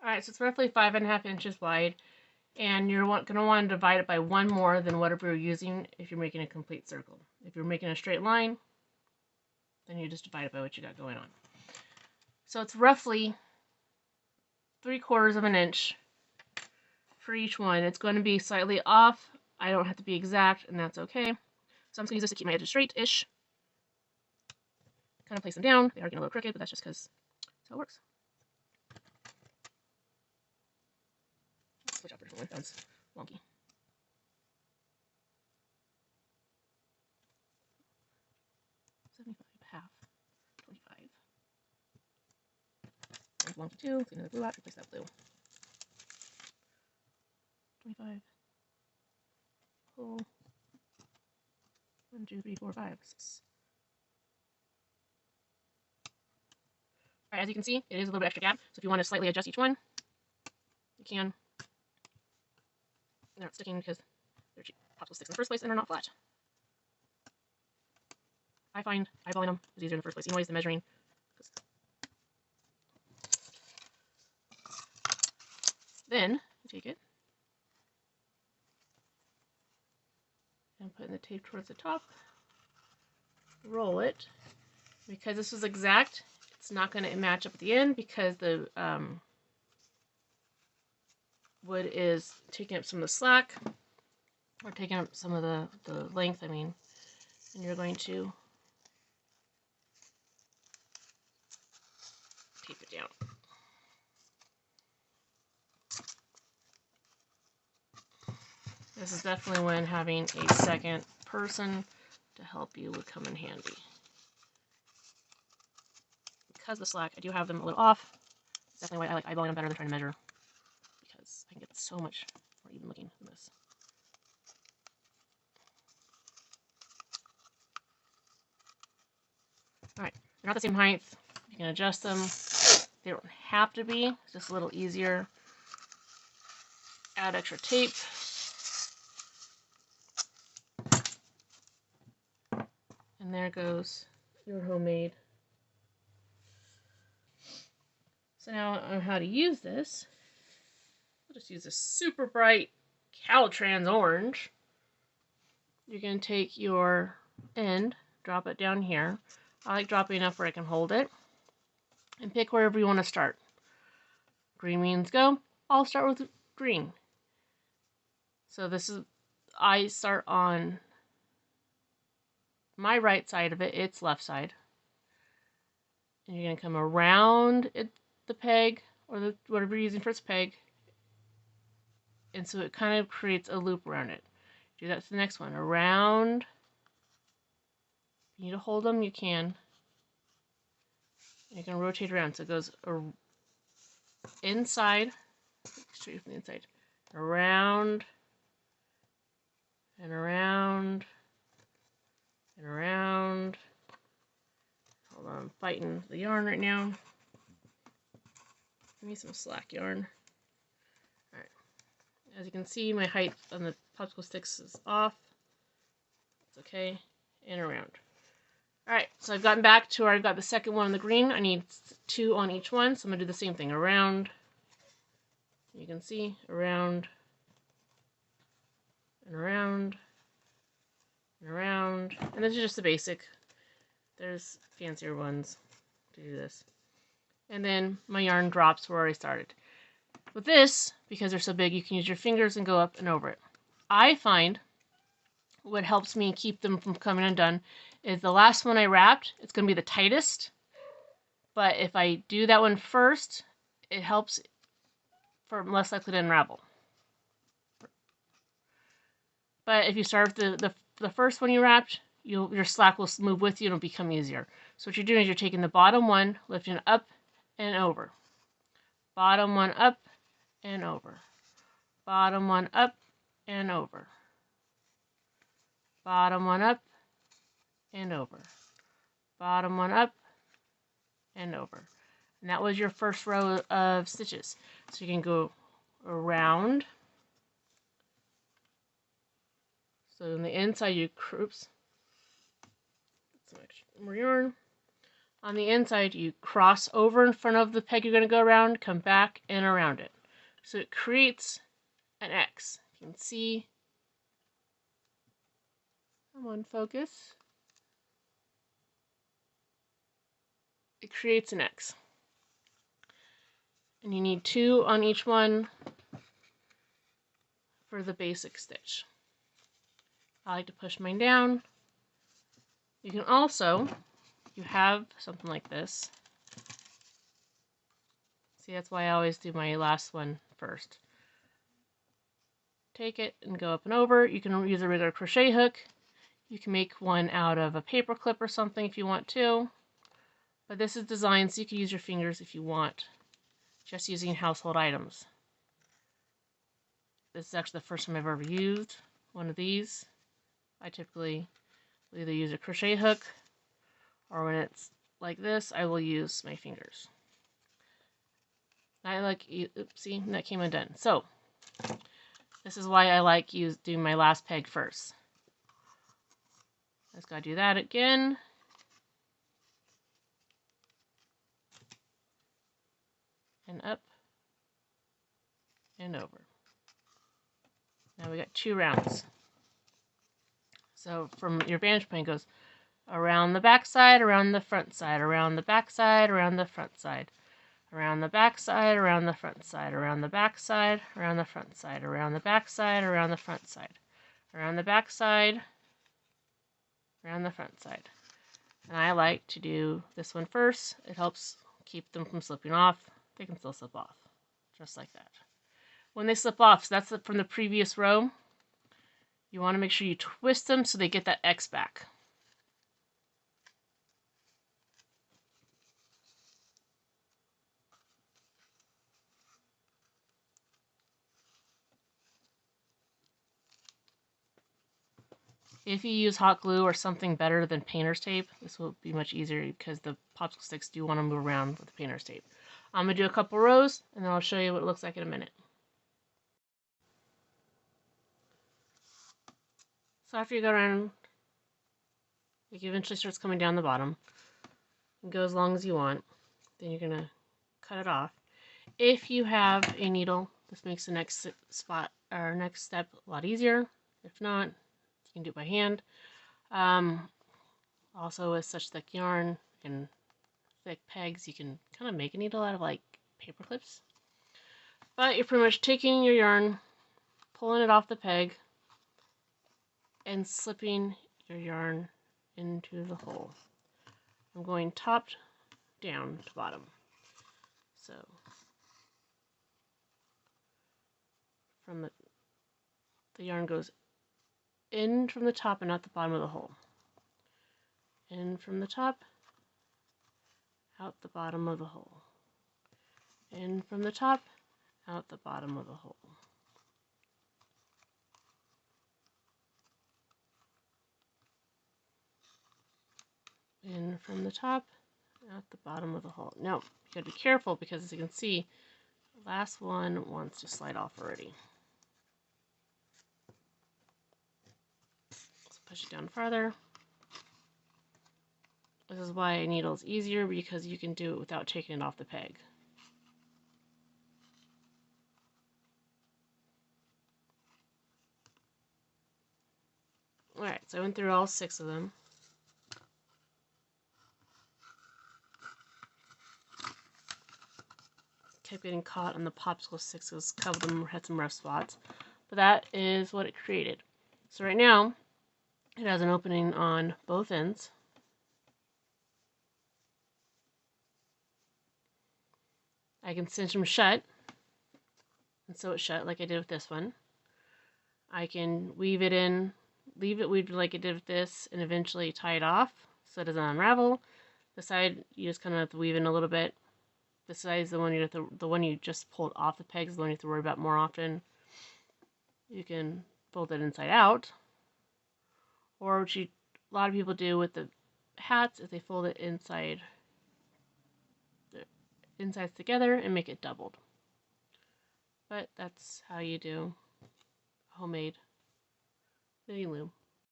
Alright, so it's roughly 5.5 inches wide, and you're going to want to divide it by one more than whatever you're using if you're making a complete circle. If you're making a straight line, then you just divide it by what you got going on. So it's roughly 3/4 of an inch for each one. It's going to be slightly off. I don't have to be exact, and that's okay. So I'm just going to use this to keep my edges straight-ish. Kind of place them down. They are getting a little crooked, but that's just because that's how it works. Switch out for a different one. Sounds wonky. Half. 25. And wonky too. Clean the blue out. Replace that blue. 25. Pull. 1, 2, 3, 4, 5, 6. Alright, as you can see, it is a little bit extra gap. So if you want to slightly adjust each one, you can. They're not sticking because they're cheap popsicle sticks in the first place and they're not flat. I find eyeballing them is easier in the first place. You can always the measuring. Then you take it and put in the tape towards the top. Roll it. Because this was exact, it's not going to match up at the end because the wood is taking up some of the slack, or taking up some of the length, I mean. And you're going to tape it down. This is definitely when having a second person to help you would come in handy. Because the slack, I do have them a little off. That's definitely why I like eyeballing them better than trying to measure, because I can get so much more even looking than this. Alright, they're not the same height. You can adjust them. They don't have to be. It's just a little easier. Add extra tape. And there goes your homemade. So now on how to use this, I'll just use this super bright Caltrans orange. You're going to take your end, drop it down here. I like dropping enough where I can hold it. And pick wherever you want to start. Green means go. I'll start with green. So this is, I start on my right side of it, its left side. And you're going to come around the peg, or whatever you're using for its peg. And so it kind of creates a loop around it. Do that to the next one. Around. If you need to hold them, you can. You can rotate around so it goes inside, straight from the inside, around, and around, and around. Hold on, I'm fighting the yarn right now. I need some slack yarn. Alright, as you can see, my height on the popsicle sticks is off. It's okay, and around. Alright, so I've gotten back to where I've got the second one on the green. I need 2 on each one, so I'm going to do the same thing. Around, you can see, around, and around, and around. And this is just the basic. There's fancier ones to do this. And then my yarn drops where I started. With this, because they're so big, you can use your fingers and go up and over it. I find what helps me keep them from coming undone is the last one I wrapped, it's going to be the tightest. But if I do that one first, it helps for less likely to unravel. But if you start with the first one you wrapped, your slack will move with you and it'll become easier. So what you're doing is you're taking the bottom one, lifting it up and over. Bottom one up and over. Bottom one up and over. Bottom one up and over. Bottom one up and over. And that was your first row of stitches. So you can go around. So on the inside you oops. Some extra more yarn. On the inside, you cross over in front of the peg you're going to go around, come back and around it. So it creates an X. You can see. Come on, focus. It creates an X. And you need 2 on each one for the basic stitch. I like to push mine down. You can also, you have something like this. See, that's why I always do my last one first. Take it and go up and over. You can use a regular crochet hook. You can make one out of a paper clip or something if you want to. But this is designed so you can use your fingers if you want. Just using household items. This is actually the first time I've ever used one of these. I typically will either use a crochet hook, or when it's like this, I will use my fingers. I like, oopsie, that came undone. So, this is why I like doing my last peg first. Just gotta do that again. And up. And over. Now we got 2 rounds. So from your vantage point goes around the back side, around the front side, around the back side, around the front side, around the back side, around the front side, around the back side, around the front side, around the back side, around the front side, around the back side, around the front side. And I like to do this one first. It helps keep them from slipping off. They can still slip off, just like that. When they slip off, so that's from the previous row, you want to make sure you twist them so they get that X back. If you use hot glue or something better than painter's tape, this will be much easier because the popsicle sticks do want to move around with the painter's tape. I'm going to do a couple rows and then I'll show you what it looks like in a minute. So after you go around, it eventually starts coming down the bottom. And go as long as you want. Then you're going to cut it off. If you have a needle, this makes the next next step a lot easier. If not, you can do it by hand. Also, with such thick yarn and thick pegs, you can kind of make a needle out of like paper clips. But you're pretty much taking your yarn, pulling it off the peg, and slipping your yarn into the hole. I'm going top down to bottom. So from the yarn goes in from the top and not the bottom of the hole. In from the top, out the bottom of the hole. In from the top, out the bottom of the hole. In from the top, out the bottom of the hole. Now, you gotta be careful because as you can see, the last one wants to slide off already. So push it down farther. This is why a needle is easier, because you can do it without taking it off the peg. Alright, so I went through all 6 of them. Kept getting caught on the popsicle sticks because a couple of them had some rough spots. But that is what it created. So right now, it has an opening on both ends. I can cinch them shut and sew it shut like I did with this one. I can weave it in, leave it weaved like I did with this, and eventually tie it off so it doesn't unravel. The side, you just kind of have to weave in a little bit. The side is the one the one you just pulled off the pegs, the one you have to worry about more often. You can fold it inside out, or what a lot of people do with the hats is they fold it inside, the insides together and make it doubled. But that's how you do homemade knitting loom.